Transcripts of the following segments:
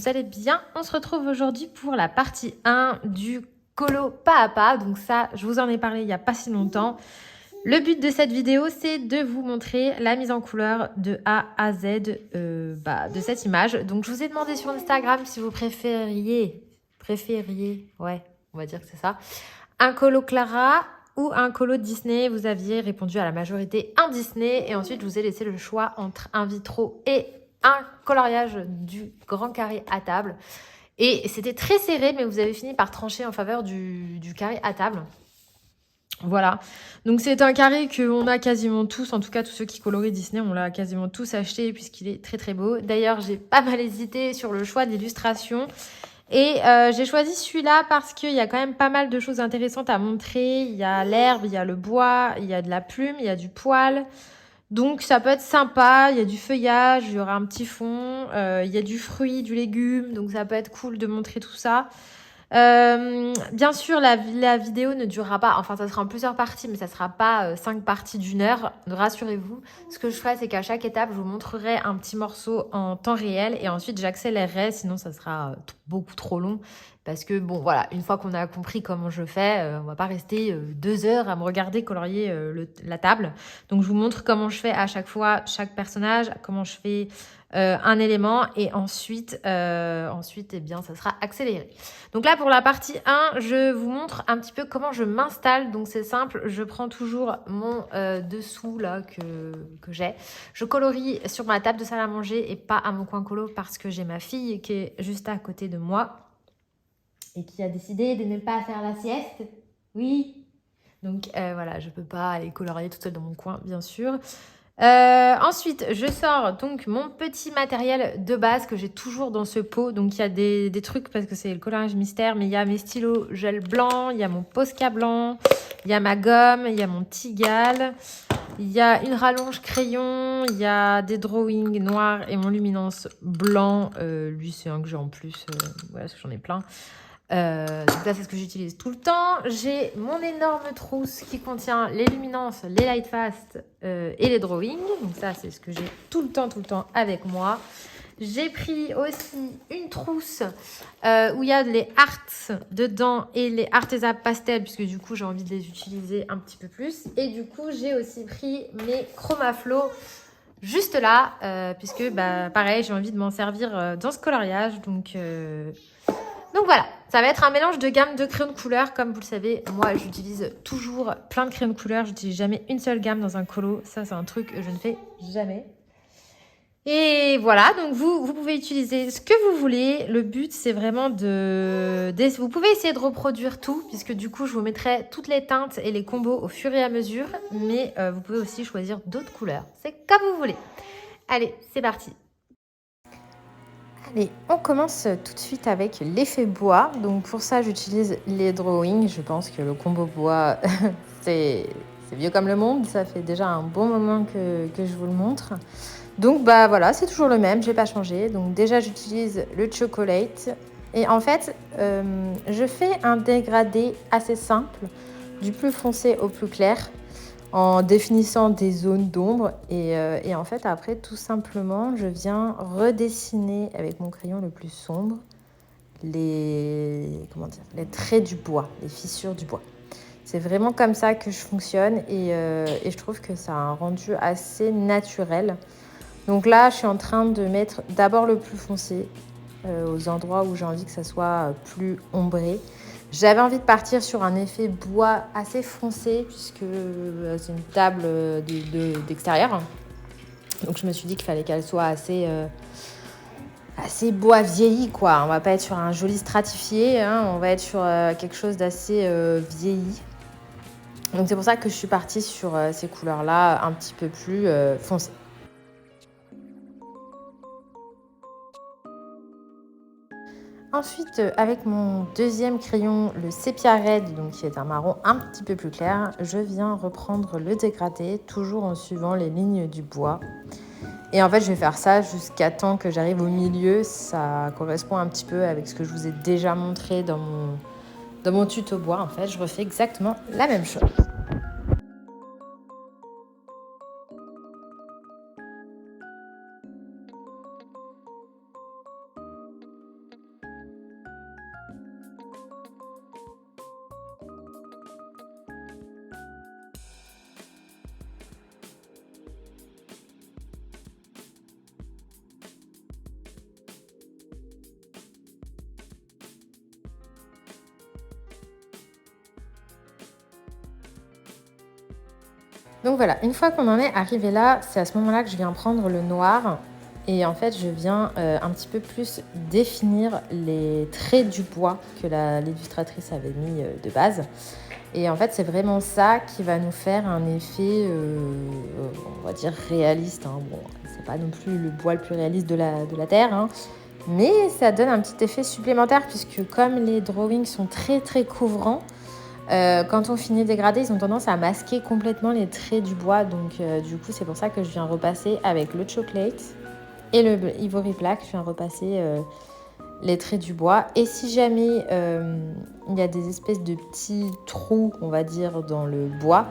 vous allez bien. On se retrouve aujourd'hui pour la partie 1 du colo pas à pas. Donc ça, je vous en ai parlé il n'y a pas si longtemps. Le but de cette vidéo, c'est de vous montrer la mise en couleur de A à Z de cette image. Donc je vous ai demandé sur Instagram si vous préfériez, ouais, on va dire que c'est ça, un colo Clara ou un colo Disney. Vous aviez répondu à la majorité un Disney et ensuite je vous ai laissé le choix entre un vitro et un coloriage du grand carré à table. Et c'était très serré, mais vous avez fini par trancher en faveur du carré à table. Voilà, donc c'est un carré qu'on a quasiment tous, en tout cas tous ceux qui colorient Disney, on l'a quasiment tous acheté puisqu'il est très très beau. D'ailleurs, j'ai pas mal hésité sur le choix d'illustration et j'ai choisi celui-là parce qu'il y a quand même pas mal de choses intéressantes à montrer. Il y a l'herbe, il y a le bois, il y a de la plume, il y a du poil. Donc ça peut être sympa, il y a du feuillage, il y aura un petit fond, il y a du fruit, du légume, donc ça peut être cool de montrer tout ça. Bien sûr, la vidéo ne durera pas, enfin ça sera en plusieurs parties, mais ça sera pas 5 parties d'1 heure, rassurez-vous. Ce que je ferai, c'est qu'à chaque étape, je vous montrerai un petit morceau en temps réel et ensuite j'accélérerai, sinon ça sera beaucoup trop long. Parce que bon, voilà, une fois qu'on a compris comment je fais, on va pas rester 2 heures à me regarder colorier la table. Donc je vous montre comment je fais à chaque fois, chaque personnage, comment je fais un élément et ensuite, eh bien, ça sera accéléré. Donc là, pour la partie 1, je vous montre un petit peu comment je m'installe. Donc c'est simple, je prends toujours mon dessous là que j'ai. Je colorie sur ma table de salle à manger et pas à mon coin colo parce que j'ai ma fille qui est juste à côté de moi et qui a décidé de ne pas faire la sieste. Oui. Donc voilà, je peux pas aller colorier toute seule dans mon coin, bien sûr. Ensuite, je sors donc mon petit matériel de base que j'ai toujours dans ce pot. Donc, il y a des trucs parce que c'est le coloriage mystère, mais il y a mes stylos gel blanc, il y a mon Posca blanc, il y a ma gomme, il y a mon Tigal, il y a une rallonge crayon, il y a des drawings noirs et mon luminance blanc. Lui, c'est un que j'ai en plus. Voilà, parce que j'en ai plein. Donc là, c'est ce que j'utilise tout le temps. J'ai mon énorme trousse qui contient les luminances, les light fast et les drawings. Donc ça, c'est ce que j'ai tout le temps avec moi. J'ai pris aussi une trousse où il y a les arts dedans et les artesa pastel puisque du coup, j'ai envie de les utiliser un petit peu plus. Et du coup, j'ai aussi pris mes Chromaflow juste là puisque, pareil, j'ai envie de m'en servir dans ce coloriage. Donc voilà, ça va être un mélange de gamme de crayons de couleur. Comme vous le savez, moi j'utilise toujours plein de crayons de couleur. J'utilise jamais une seule gamme dans un colo. Ça, c'est un truc que je ne fais jamais. Et voilà, donc vous pouvez utiliser ce que vous voulez. Le but, c'est vraiment vous pouvez essayer de reproduire tout, puisque du coup, je vous mettrai toutes les teintes et les combos au fur et à mesure. Mais vous pouvez aussi choisir d'autres couleurs. C'est comme vous voulez. Allez, c'est parti. Allez, on commence tout de suite avec l'effet bois. Donc pour ça, j'utilise les drawings. Je pense que le combo bois, c'est vieux comme le monde. Ça fait déjà un bon moment que je vous le montre. Donc voilà, c'est toujours le même, je n'ai pas changé. Donc déjà, j'utilise le chocolate. Et en fait, je fais un dégradé assez simple, du plus foncé au plus clair, en définissant des zones d'ombre et en fait après tout simplement je viens redessiner avec mon crayon le plus sombre les traits du bois, les fissures du bois. C'est vraiment comme ça que je fonctionne et je trouve que ça a un rendu assez naturel. Donc là je suis en train de mettre d'abord le plus foncé aux endroits où j'ai envie que ça soit plus ombré. J'avais envie de partir sur un effet bois assez foncé puisque c'est une table d'extérieur. Donc je me suis dit qu'il fallait qu'elle soit assez bois vieilli, quoi. On va pas être sur un joli stratifié, hein. On va être sur quelque chose d'assez vieilli. Donc c'est pour ça que je suis partie sur ces couleurs-là un petit peu plus foncées. Ensuite, avec mon deuxième crayon, le Sepia Red, donc qui est un marron un petit peu plus clair, je viens reprendre le dégradé, toujours en suivant les lignes du bois. Et en fait, je vais faire ça jusqu'à temps que j'arrive au milieu. Ça correspond un petit peu avec ce que je vous ai déjà montré dans mon tuto bois. En fait, je refais exactement la même chose. Donc voilà, une fois qu'on en est arrivé là, c'est à ce moment-là que je viens prendre le noir et en fait je viens un petit peu plus définir les traits du bois que l'illustratrice avait mis de base. Et en fait c'est vraiment ça qui va nous faire un effet, on va dire réaliste, hein. Bon, c'est pas non plus le bois le plus réaliste de la Terre, hein. Mais ça donne un petit effet supplémentaire puisque comme les drawings sont très très couvrants, quand on finit le dégradé, ils ont tendance à masquer complètement les traits du bois. Donc du coup, c'est pour ça que je viens repasser avec le chocolate et le Ivory Black. Je viens repasser les traits du bois. Et si jamais il y a des espèces de petits trous, on va dire, dans le bois,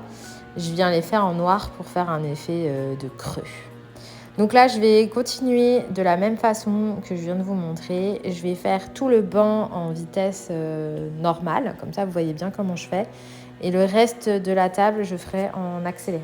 je viens les faire en noir pour faire un effet de creux. Donc là, je vais continuer de la même façon que je viens de vous montrer. Je vais faire tout le banc en vitesse normale, comme ça vous voyez bien comment je fais. Et le reste de la table, je ferai en accéléré.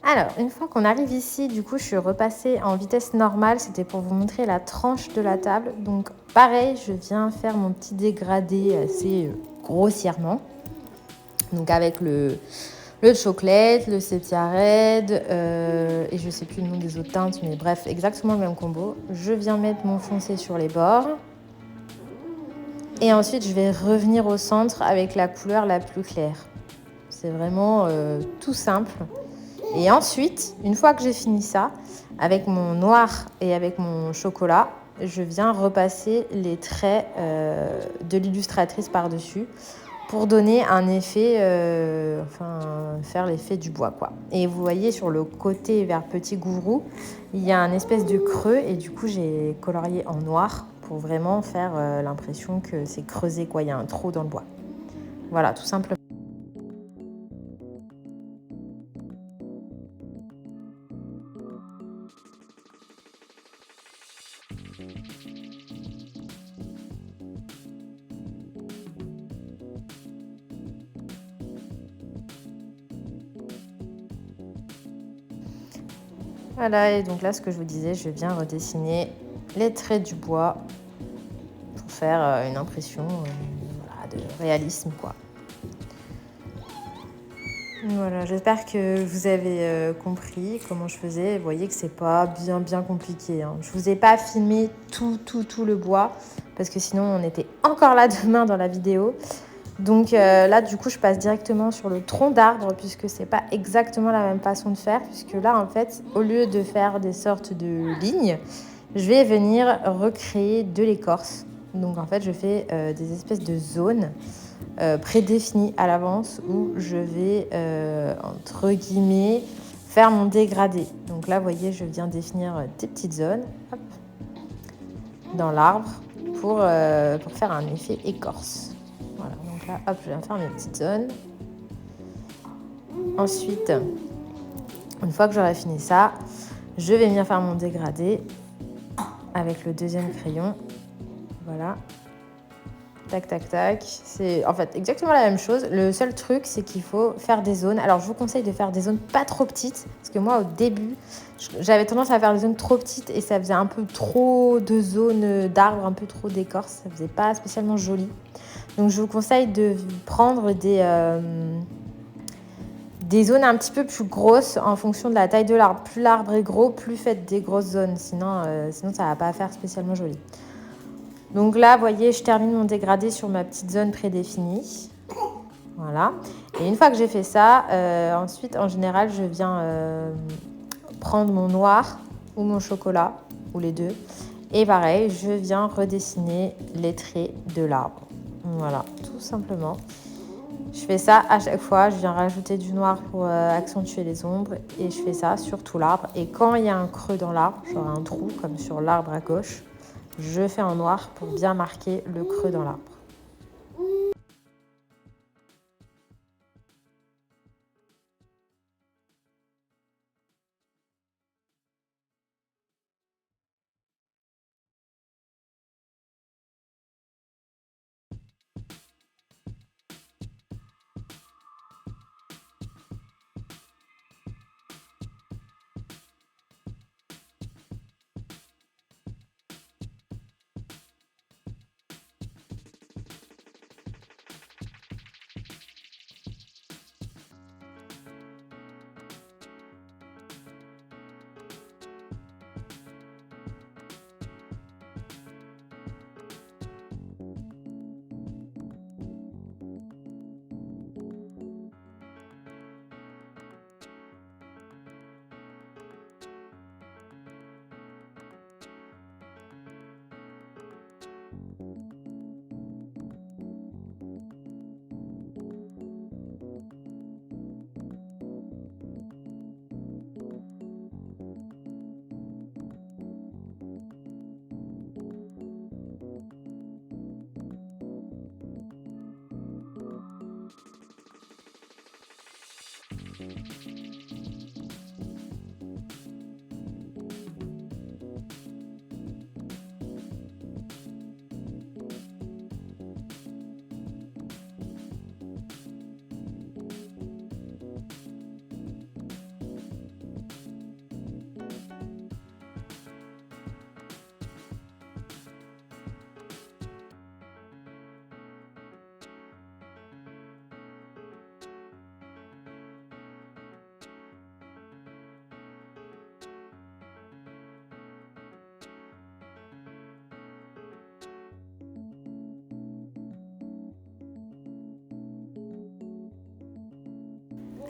Alors, une fois qu'on arrive ici, du coup, je suis repassée en vitesse normale. C'était pour vous montrer la tranche de la table. Donc, pareil, je viens faire mon petit dégradé assez grossièrement. Donc, avec le chocolate, le sépia red et je sais plus le nom des autres teintes, mais bref, exactement le même combo. Je viens mettre mon foncé sur les bords. Et ensuite, je vais revenir au centre avec la couleur la plus claire. C'est vraiment tout simple. Et ensuite, une fois que j'ai fini ça, avec mon noir et avec mon chocolat, je viens repasser les traits de l'illustratrice par-dessus pour donner un effet, faire l'effet du bois, quoi. Et vous voyez sur le côté vers Petit Gourou, il y a un espèce de creux et du coup j'ai colorié en noir pour vraiment faire l'impression que c'est creusé, quoi. Il y a un trou dans le bois. Voilà, tout simplement. Voilà, et donc là, ce que je vous disais, je viens redessiner les traits du bois pour faire une impression de réalisme, quoi. Voilà, j'espère que vous avez compris comment je faisais. Vous voyez que c'est pas bien compliqué, hein. Je vous ai pas filmé tout le bois parce que sinon on était encore là demain dans la vidéo. Donc là, du coup, je passe directement sur le tronc d'arbre puisque c'est pas exactement la même façon de faire. Puisque là, en fait, au lieu de faire des sortes de lignes, je vais venir recréer de l'écorce. Donc en fait, je fais des espèces de zones prédéfinies à l'avance où je vais, entre guillemets, faire mon dégradé. Donc là, vous voyez, je viens définir des petites zones hop, dans l'arbre pour faire un effet écorce. Voilà, donc là, hop, je viens faire mes petites zones. Ensuite, une fois que j'aurai fini ça, je vais venir faire mon dégradé avec le deuxième crayon. Voilà. Tac. C'est en fait exactement la même chose. Le seul truc, c'est qu'il faut faire des zones. Alors, je vous conseille de faire des zones pas trop petites. Parce que moi, au début, j'avais tendance à faire des zones trop petites et ça faisait un peu trop de zones d'arbres, un peu trop d'écorce. Ça faisait pas spécialement joli. Donc, je vous conseille de prendre des zones un petit peu plus grosses en fonction de la taille de l'arbre. Plus l'arbre est gros, plus faites des grosses zones. Sinon ça va pas faire spécialement joli. Donc là, vous voyez, je termine mon dégradé sur ma petite zone prédéfinie. Voilà. Et une fois que j'ai fait ça, ensuite, en général, je viens prendre mon noir ou mon chocolat, ou les deux. Et pareil, je viens redessiner les traits de l'arbre. Voilà, tout simplement. Je fais ça à chaque fois. Je viens rajouter du noir pour accentuer les ombres. Et je fais ça sur tout l'arbre. Et quand il y a un creux dans l'arbre, genre un trou, comme sur l'arbre à gauche, je fais en noir pour bien marquer le creux dans l'arbre.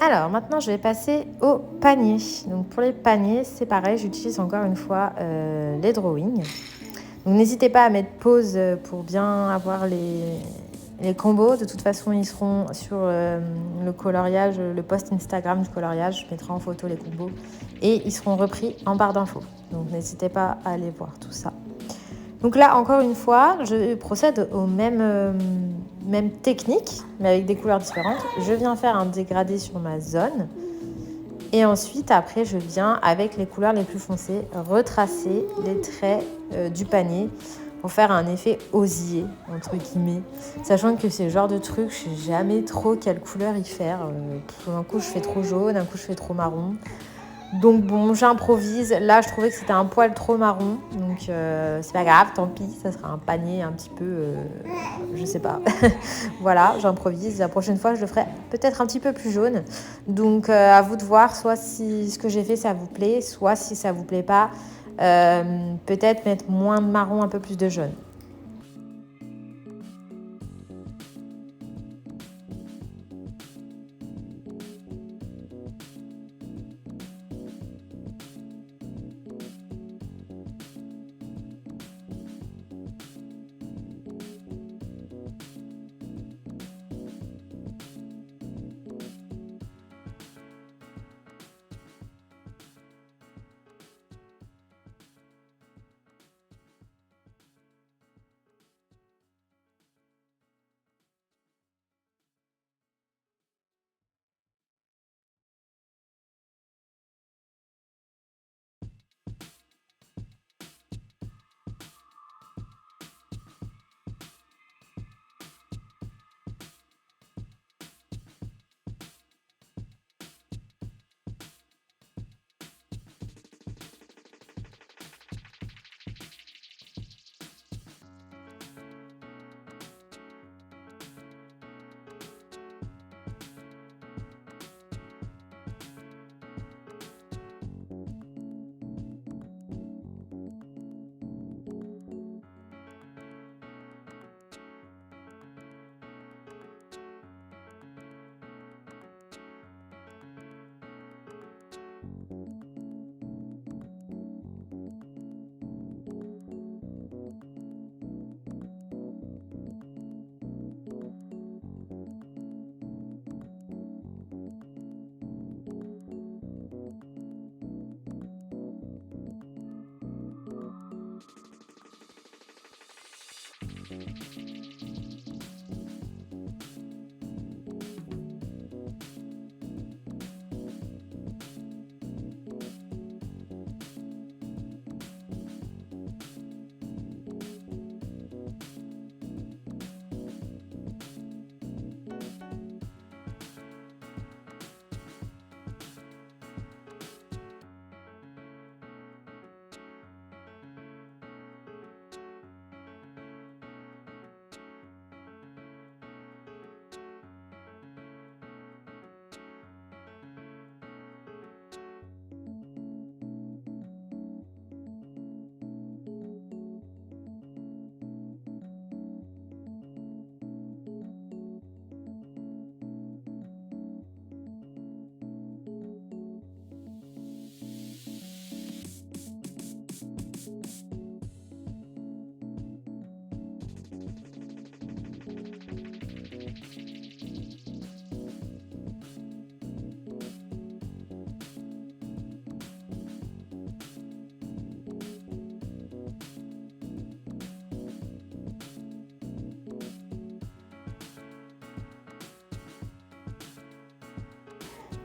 Alors maintenant je vais passer au panier. Donc pour les paniers c'est pareil, j'utilise encore une fois les drawings. Donc n'hésitez pas à mettre pause pour bien avoir les combos. De toute façon ils seront sur le coloriage, le post Instagram du coloriage. Je mettrai en photo les combos et ils seront repris en barre d'infos. Donc n'hésitez pas à aller voir tout ça. Donc là, encore une fois, je procède aux mêmes techniques, mais avec des couleurs différentes. Je viens faire un dégradé sur ma zone. Et ensuite, après, je viens, avec les couleurs les plus foncées, retracer les traits du panier pour faire un effet osier, entre guillemets. Sachant que c'est le genre de truc, je ne sais jamais trop quelle couleur y faire. Un coup, je fais trop jaune, un coup, je fais trop marron. Donc bon, j'improvise. Là, je trouvais que c'était un poil trop marron. Donc c'est pas grave, tant pis. Ça sera un panier un petit peu... je sais pas. Voilà, j'improvise. La prochaine fois, je le ferai peut-être un petit peu plus jaune. Donc à vous de voir, soit si ce que j'ai fait, ça vous plaît, soit si ça vous plaît pas, peut-être mettre moins de marron, un peu plus de jaune.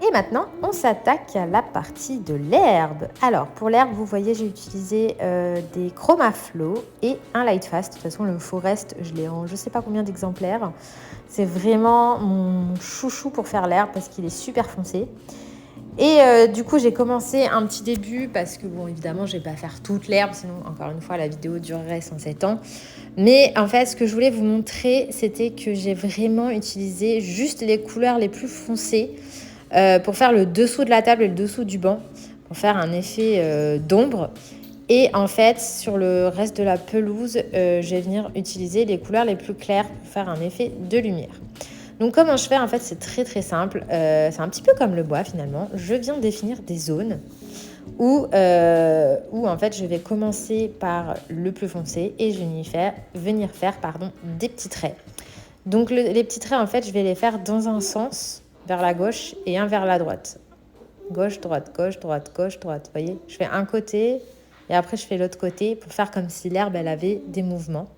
Et maintenant, on s'attaque à la partie de l'herbe. Alors, pour l'herbe, vous voyez, j'ai utilisé des Chromaflow et un Lightfast. De toute façon, le Forest, je l'ai en je ne sais pas combien d'exemplaires. C'est vraiment mon chouchou pour faire l'herbe parce qu'il est super foncé. Et du coup, j'ai commencé un petit début parce que, bon, évidemment, je ne vais pas faire toute l'herbe, sinon, encore une fois, la vidéo durerait 107 ans. Mais en fait, ce que je voulais vous montrer, c'était que j'ai vraiment utilisé juste les couleurs les plus foncées pour faire le dessous de la table et le dessous du banc, pour faire un effet d'ombre. Et en fait, sur le reste de la pelouse, je vais venir utiliser les couleurs les plus claires pour faire un effet de lumière. Donc comment je fais, en fait, c'est très très simple. C'est un petit peu comme le bois finalement. Je viens définir des zones où en fait je vais commencer par le plus foncé et je vais venir faire des petits traits. Donc les petits traits, en fait, je vais les faire dans un sens vers la gauche et un vers la droite. Gauche, droite, gauche, droite, gauche, droite. Vous voyez, je fais un côté et après je fais l'autre côté pour faire comme si l'herbe, elle avait des mouvements.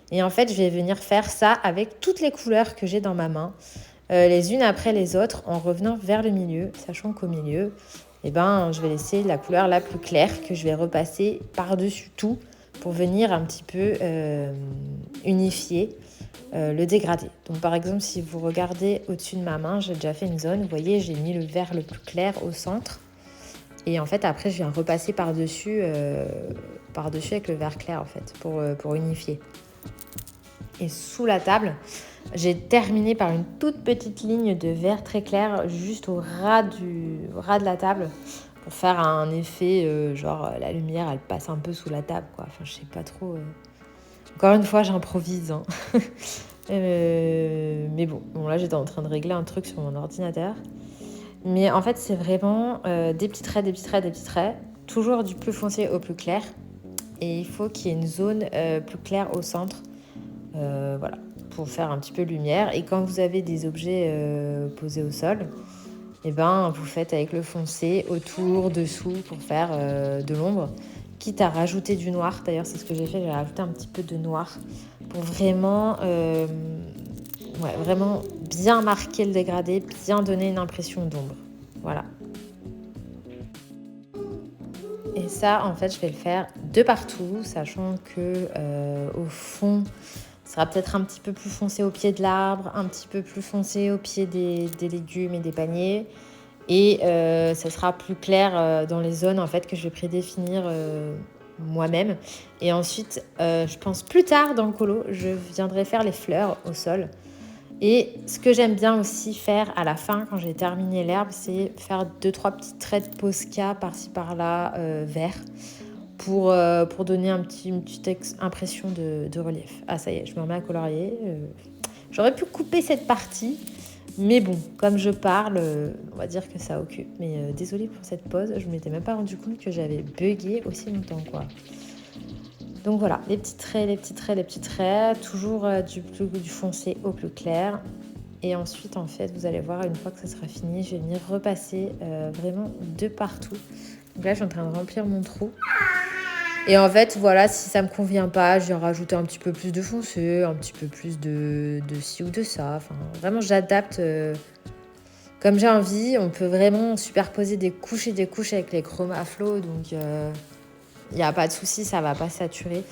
Et en fait, je vais venir faire ça avec toutes les couleurs que j'ai dans ma main, les unes après les autres, en revenant vers le milieu, sachant qu'au milieu, je vais laisser la couleur la plus claire que je vais repasser par-dessus tout pour venir un petit peu unifier le dégradé. Donc par exemple, si vous regardez au-dessus de ma main, j'ai déjà fait une zone. Vous voyez, j'ai mis le vert le plus clair au centre. Et en fait, après, je viens repasser par-dessus avec le vert clair, en fait, pour unifier. Et sous la table, j'ai terminé par une toute petite ligne de vert très clair juste au ras de la table pour faire un effet genre la lumière elle passe un peu sous la table quoi. Enfin je sais pas trop. Encore une fois j'improvise. Hein. Mais bon là j'étais en train de régler un truc sur mon ordinateur. Mais en fait c'est vraiment des petits traits, des petits traits, des petits traits. Toujours du plus foncé au plus clair. Et il faut qu'il y ait une zone plus claire au centre. Voilà, pour faire un petit peu de lumière. Et quand vous avez des objets posés au sol, vous faites avec le foncé autour, dessous, pour faire de l'ombre. Quitte à rajouter du noir, d'ailleurs c'est ce que j'ai fait, j'ai rajouté un petit peu de noir pour vraiment bien marquer le dégradé, bien donner une impression d'ombre. Voilà. Et ça, en fait, je vais le faire de partout, sachant que au fond, ça sera peut-être un petit peu plus foncé au pied de l'arbre, un petit peu plus foncé au pied des légumes et des paniers. Et ça sera plus clair dans les zones en fait, que je vais prédéfinir moi-même. Et ensuite, je pense plus tard dans le colo, je viendrai faire les fleurs au sol. Et ce que j'aime bien aussi faire à la fin, quand j'ai terminé l'herbe, c'est faire 2-3 petits traits de Posca par-ci par-là, vert, pour donner une petite impression de relief. Ah ça y est, je me remets à colorier. J'aurais pu couper cette partie, mais bon, comme je parle, on va dire que ça occupe. Mais désolée pour cette pause, je ne m'étais même pas rendu compte que j'avais bugué aussi longtemps, quoi. Donc voilà, les petits traits, les petits traits, les petits traits, toujours du foncé au plus clair. Et ensuite, en fait, vous allez voir, une fois que ça sera fini, je vais venir repasser vraiment de partout. Donc là, je suis en train de remplir mon trou. Et en fait, voilà, si ça me convient pas, je vais rajouter un petit peu plus de foncé, un petit peu plus de ci ou de ça. Enfin, vraiment, j'adapte comme j'ai envie. On peut vraiment superposer des couches et des couches avec les chromas flow. Donc, il n'y a pas de souci, ça va pas saturer.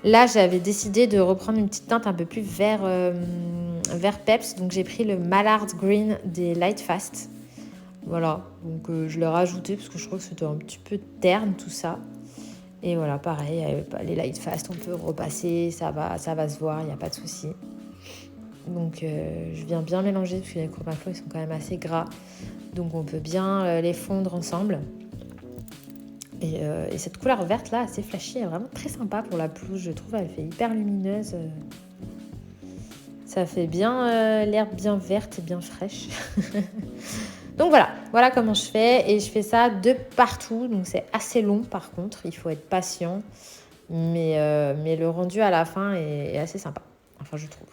Là, j'avais décidé de reprendre une petite teinte un peu plus vert peps. Donc, j'ai pris le Mallard Green des Lightfast. Voilà, donc je l'ai rajouté parce que je trouve que c'était un petit peu terne tout ça. Et voilà, pareil, les Lightfast, on peut repasser, ça va se voir, il n'y a pas de souci. Donc, je viens bien mélanger parce que les chromaflow, ils sont quand même assez gras. Donc, on peut bien les fondre ensemble. Et cette couleur verte là, assez flashy, est vraiment très sympa pour la pelouse, je trouve. Elle fait hyper lumineuse. Ça fait bien l'herbe bien verte et bien fraîche. Donc voilà comment je fais. Et je fais ça de partout. Donc c'est assez long par contre, il faut être patient. Mais le rendu à la fin est assez sympa. Enfin, je trouve.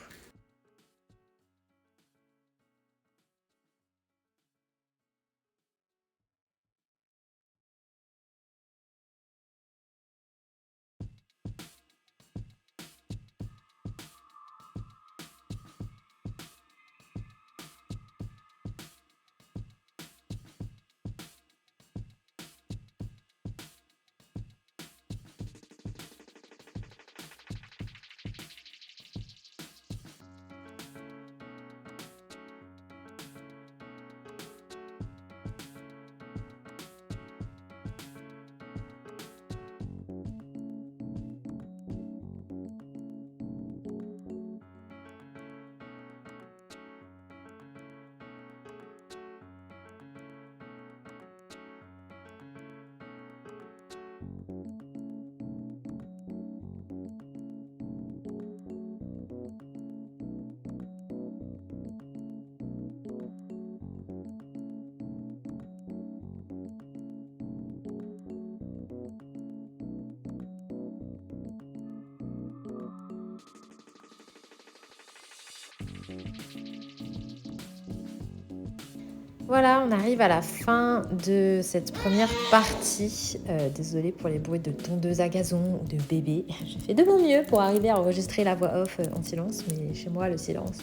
Voilà, on arrive à la fin de cette première partie. Désolée pour les bruits de tondeuse à gazon ou de bébé. J'ai fait de mon mieux pour arriver à enregistrer la voix off en silence, mais chez moi, le silence,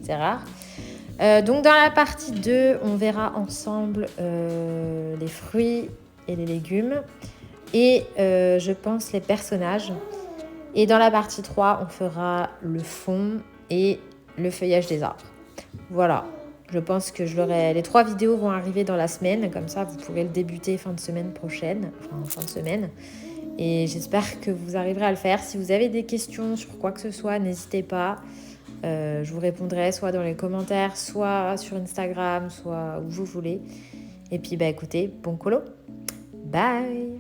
c'est rare. Donc dans la partie 2, on verra ensemble les fruits et les légumes et je pense les personnages. Et dans la partie 3, on fera le fond et le feuillage des arbres. Voilà. Je pense que les 3 vidéos vont arriver dans la semaine, comme ça vous pourrez le débuter fin de semaine prochaine, enfin fin de semaine. Et j'espère que vous arriverez à le faire. Si vous avez des questions sur quoi que ce soit, n'hésitez pas. Je vous répondrai soit dans les commentaires, soit sur Instagram, soit où vous voulez. Et puis écoutez, bon colo. Bye!